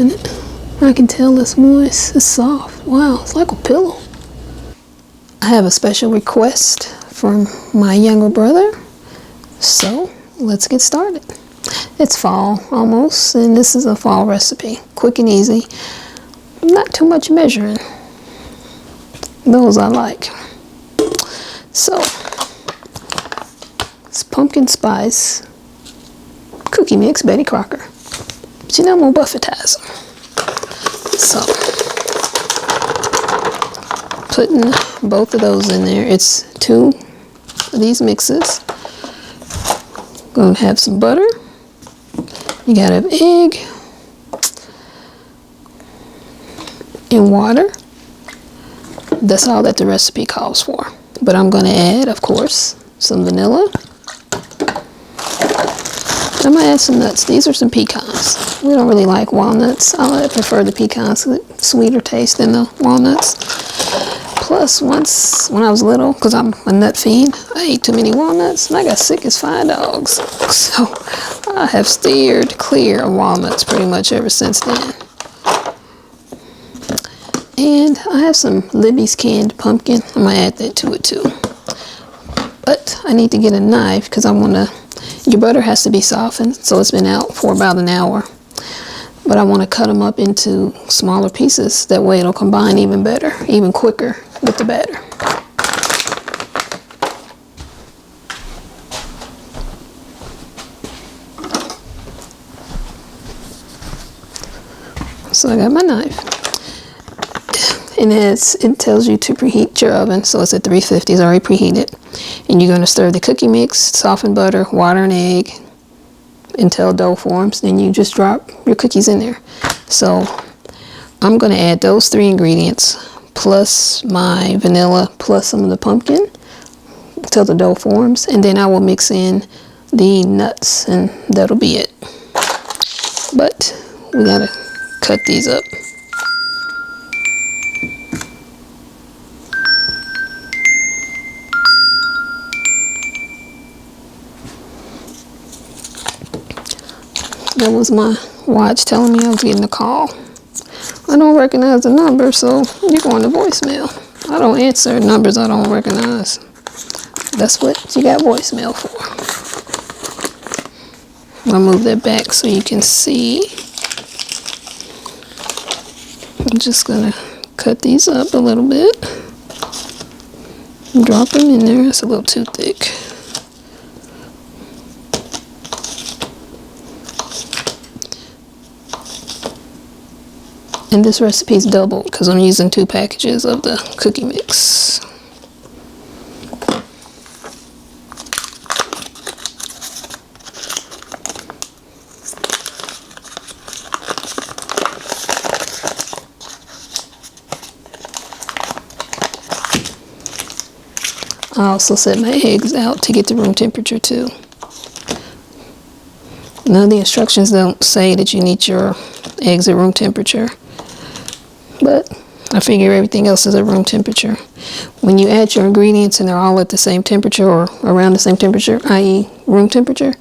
open it. I can tell it's moist. It's soft. Wow, it's like a pillow. I have a special request from my younger brother, so let's get started. It's fall almost, and this is a fall recipe. Quick and easy. Not too much measuring. Those I like. So, it's pumpkin spice cookie mix, Betty Crocker. But you know, I'm gonna Buffetize them. So, putting both of those in there. It's 2 of these mixes. Gonna have some butter. You gotta have egg and water. That's all that the recipe calls for. But I'm gonna add, of course, some vanilla. I'm gonna add some nuts. These are some pecans. We don't really like walnuts. I prefer the pecans, sweeter taste than the walnuts. Plus, once when I was little, because I'm a nut fiend, I ate too many walnuts and I got sick as 5 dogs. So I have steered clear of walnuts pretty much ever since then. And I have some Libby's canned pumpkin. I'm gonna add that to it too. But I need to get a knife because I want to. Your butter has to be softened, so it's been out for about an hour. But I want to cut them up into smaller pieces. That way it'll combine even better, even quicker with the batter. So I got my knife. And it tells you to preheat your oven, so it's at 350, it's already preheated. And you're going to stir the cookie mix, softened butter, water, and egg until dough forms. Then you just drop your cookies in there. So I'm going to add those 3 ingredients plus my vanilla plus some of the pumpkin until the dough forms. And then I will mix in the nuts, and that'll be it. But we got to cut these up. That was my watch telling me I was getting a call. I don't recognize the number, so you're going to voicemail. I don't answer numbers I don't recognize. That's what you got voicemail for. I'll move that back so you can see. I'm just going to cut these up a little bit. Drop them in there. It's a little too thick. And this recipe is doubled because I'm using 2 packages of the cookie mix. I also set my eggs out to get to room temperature too. None of the instructions don't say that you need your eggs at room temperature. But I figure everything else is at room temperature. When you add your ingredients and they're all at the same temperature or around the same temperature, i.e. room temperature,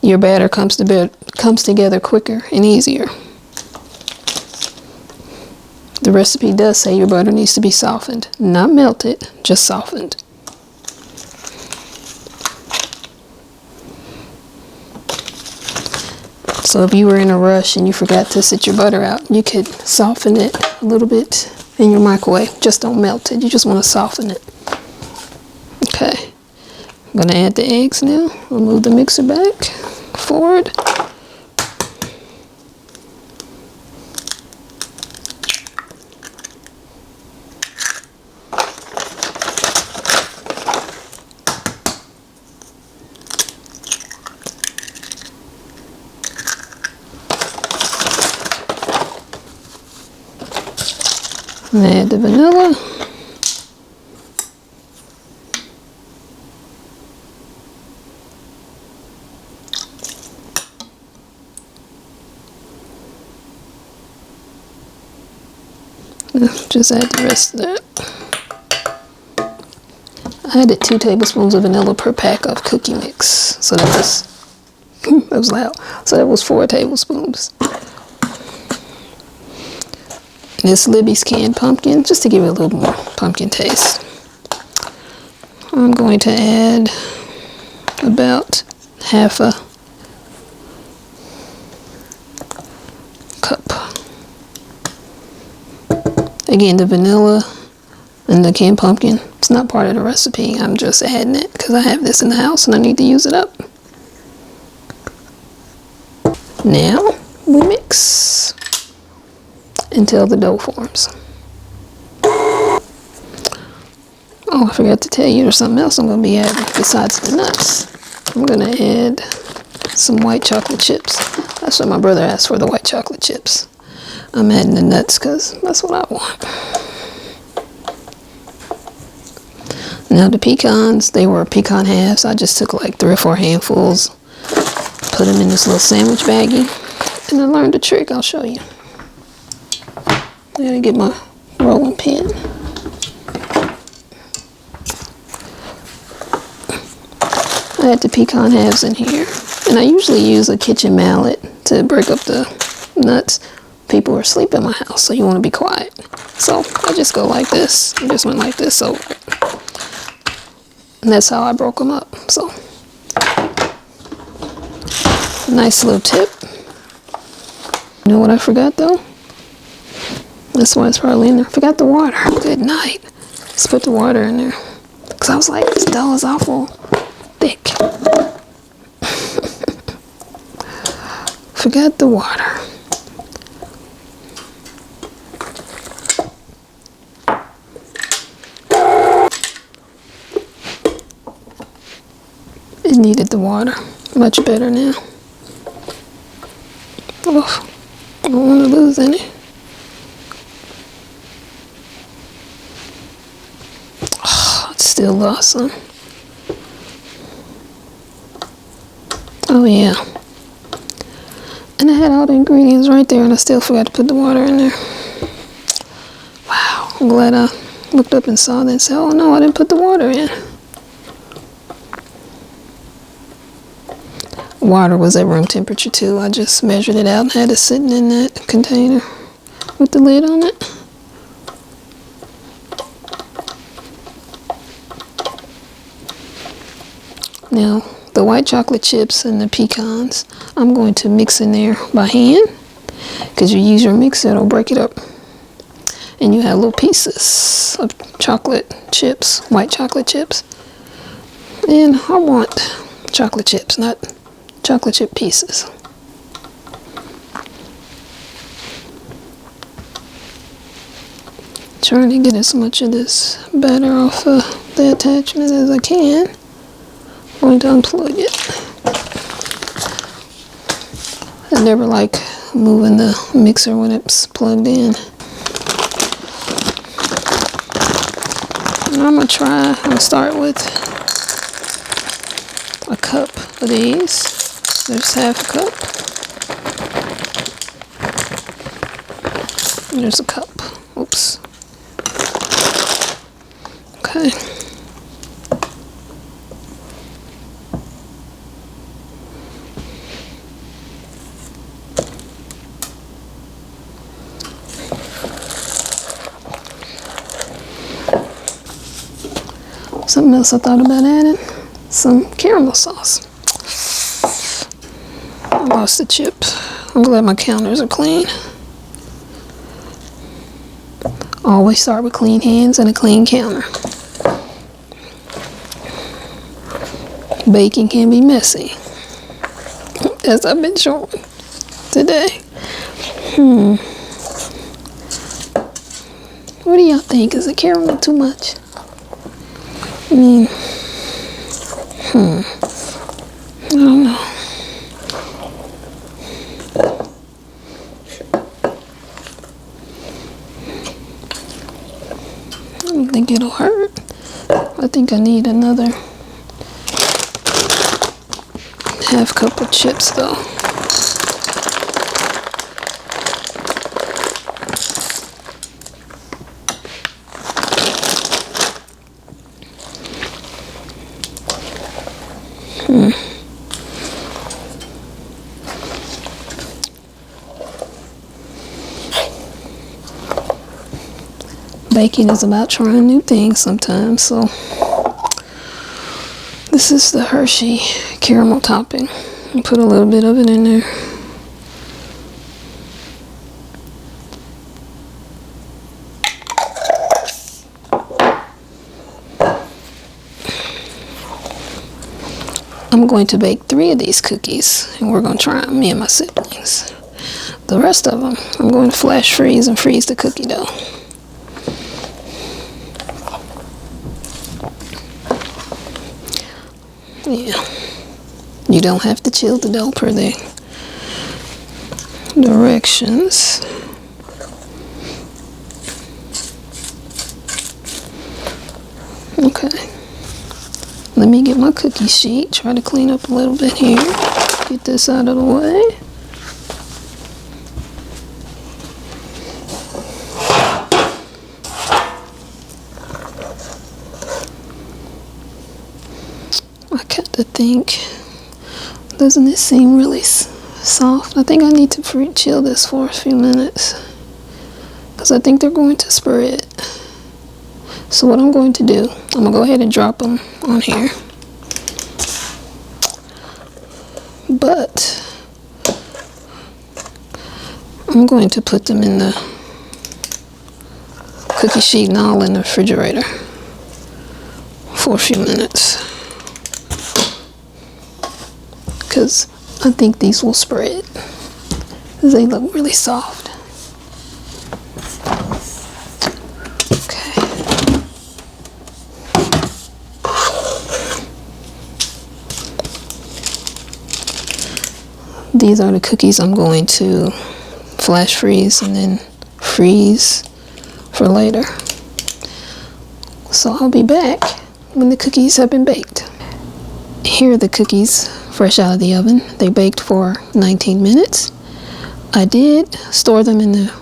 your batter comes together quicker and easier. The recipe does say your butter needs to be softened, not melted, just softened. So if you were in a rush and you forgot to sit your butter out, you could soften it a little bit in your microwave. Just don't melt it. You just want to soften it. Okay. I'm going to add the eggs now. I'll move the mixer back, forward. And add the vanilla. Just add the rest of that. I added 2 tablespoons of vanilla per pack of cookie mix. So that was loud. So that was 4 tablespoons. It's Libby's canned pumpkin, just to give it a little more pumpkin taste. I'm going to add about half a cup. Again, the vanilla and the canned pumpkin, it's not part of the recipe. I'm just adding it because I have this in the house and I need to use it up. Now we mix until the dough forms. Oh, I forgot to tell you, there's something else I'm going to be adding besides the nuts. I'm going to add some white chocolate chips. That's what my brother asked for, the white chocolate chips. I'm adding the nuts because that's what I want. Now the pecans, they were pecan halves. I just took like 3 or 4 handfuls, put them in this little sandwich baggie, and I learned a trick. I'll show you. I gotta get my rolling pin. I had the pecan halves in here, and I usually use a kitchen mallet to break up the nuts. People are asleep in my house, so you want to be quiet. So I just go like this. I just went like this, so, and that's how I broke them up. So nice little tip. You know what I forgot though? That's why it's probably in there. Forgot the water. Good night. Let's put the water in there. Because I was like, this dough is awful thick. Forgot the water. It needed the water. Much better now. Oh, I don't want to lose any. Oh, it's still lost some. Oh yeah. And I had all the ingredients right there and I still forgot to put the water in there. Wow, I'm glad I looked up and saw that and said, oh no, I didn't put the water in. Water was at room temperature too. I just measured it out and had it sitting in that container with the lid on it. Now, the white chocolate chips and the pecans, I'm going to mix in there by hand, because you use your mixer, it'll break it up. And you have little pieces of chocolate chips, white chocolate chips. And I want chocolate chips, not chocolate chip pieces. Trying to get as much of this batter off of the attachment as I can. I'm going to unplug it. I never like moving the mixer when it's plugged in. I'm going to start with a cup of these. There's half a cup. And there's a cup. Oops. Okay. Something else I thought about adding, some caramel sauce. I lost the chips. I'm glad my counters are clean. Always start with clean hands and a clean counter. Baking can be messy, as I've been showing today. What do y'all think? Is the caramel too much? I mean, I don't know. I don't think it'll hurt. I think I need another half cup of chips though. Baking is about trying new things sometimes, so this is the Hershey caramel topping. I put a little bit of it in there. I'm going to bake 3 of these cookies, and we're going to try them, me and my siblings. The rest of them, I'm going to flash freeze and freeze the cookie dough. Yeah, you don't have to chill the dough per the directions. Okay. Let me get my cookie sheet, try to clean up a little bit here. Get this out of the way. I kind of think, doesn't it seem really soft? I think I need to chill this for a few minutes because I think they're going to spread. So what I'm going to do, I'm going to go ahead and drop them on here. But I'm going to put them in the cookie sheet and all in the refrigerator for a few minutes. Because I think these will spread. They look really soft. These are the cookies I'm going to flash freeze and then freeze for later. So I'll be back when the cookies have been baked. Here are the cookies fresh out of the oven. They baked for 19 minutes. I did store them in the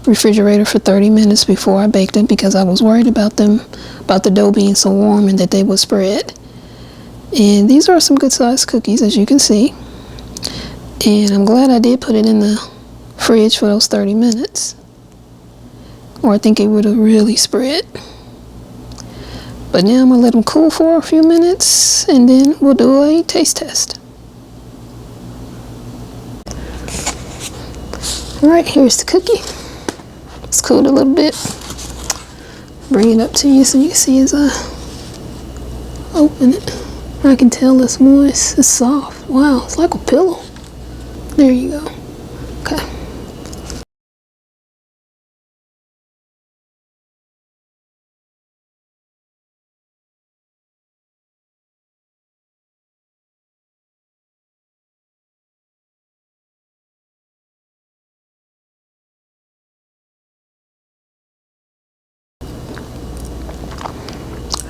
refrigerator for 30 minutes before I baked them because I was worried about the dough being so warm and that they would spread. And these are some good sized cookies, as you can see. And I'm glad I did put it in the fridge for those 30 minutes. Or I think it would have really spread. But now I'm going to let them cool for a few minutes and then we'll do a taste test. Alright, here's the cookie. It's cooled a little bit. Bring it up to you so you can see as I open it. I can tell it's moist. It's soft. Wow, it's like a pillow. There you go. Okay.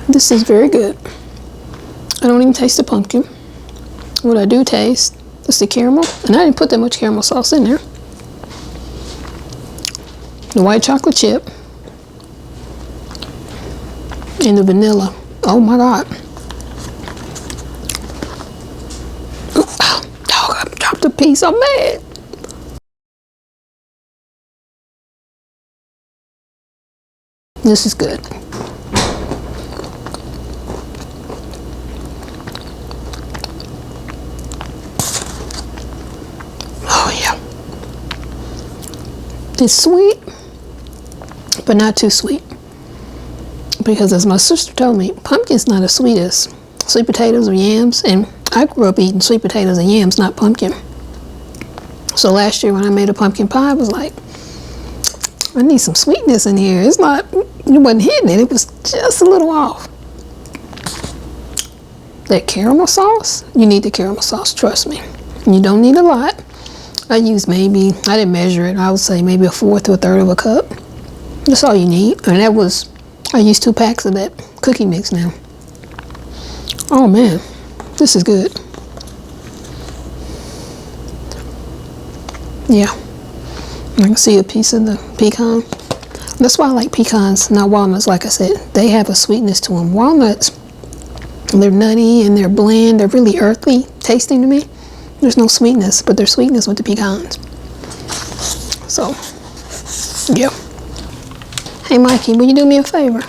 This is very good. I don't even taste the pumpkin. What I do taste is the caramel, and I didn't put that much caramel sauce in there. The white chocolate chip and the vanilla. Oh my God. Oh, I dropped a piece. I'm mad. This is good. It's sweet, but not too sweet. Because as my sister told me, pumpkin's not as sweet as sweet potatoes or yams. And I grew up eating sweet potatoes and yams, not pumpkin. So last year when I made a pumpkin pie, I was like, I need some sweetness in here. It's not, it wasn't hitting it. It was just a little off. That caramel sauce, you need the caramel sauce, trust me. You don't need a lot. I used maybe, I didn't measure it, I would say maybe 1/4 to 1/3 of a cup. That's all you need. And that was, I used 2 packs of that cookie mix now. Oh man, this is good. Yeah, I can see a piece of the pecan. That's why I like pecans, not walnuts. Like I said, they have a sweetness to them. Walnuts, they're nutty and they're bland. They're really earthy tasting to me. There's no sweetness, but there's sweetness with the pecans. So, yeah. Hey Mikey, will you do me a favor?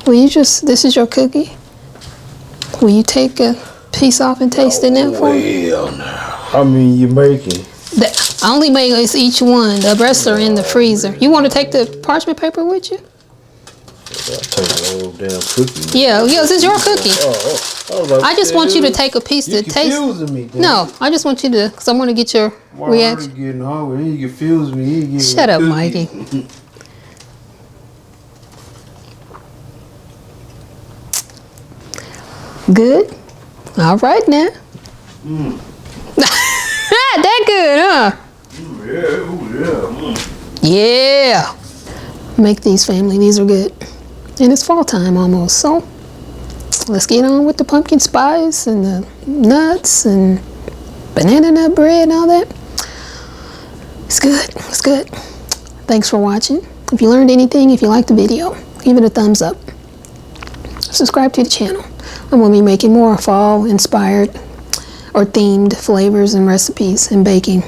Will you just, this is your cookie. Will you take a piece off and taste it now for me? Well, how many you making? I only make is each one. The rest are in the freezer. You want to take the parchment paper with you? I'll take the whole damn cookie. Yeah, this is your cookie. I just want you to take take a piece to taste. You're confusing me. Then. No, I just want you to, because I want to get your reaction. I'm getting hungry. You confuse me. You Shut up, Mikey. Good. All right now. That good, huh? Yeah. Make these, family. These are good. And it's fall time almost, so let's get on with the pumpkin spice and the nuts and banana nut bread and all that. It's good. It's good. Thanks for watching. If you learned anything, if you liked the video, give it a thumbs up. Subscribe to the channel. I'm going to be making more fall-inspired or themed flavors and recipes and baking.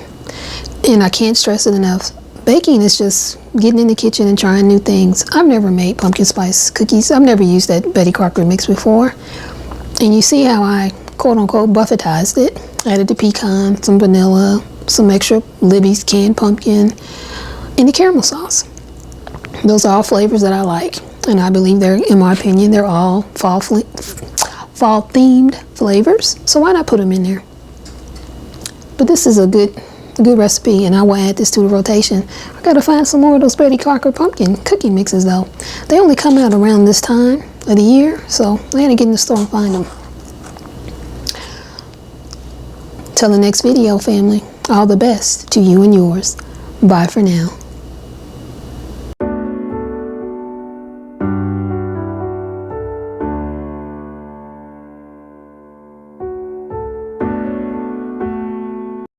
And I can't stress it enough. Baking is just getting in the kitchen and trying new things. I've never made pumpkin spice cookies. I've never used that Betty Crocker mix before. And you see how I, quote-unquote, Buffetized it. Added the pecan, some vanilla, some extra Libby's canned pumpkin, and the caramel sauce. Those are all flavors that I like. And I believe they're, in my opinion, they're all fall-themed flavors. So why not put them in there? But this is a good recipe, and I will add this to the rotation. I gotta find some more of those Betty Crocker pumpkin cookie mixes though. They only come out around this time of the year, so I had to get in the store and find them. Till the next video, family, all the best to you and yours. Bye for now.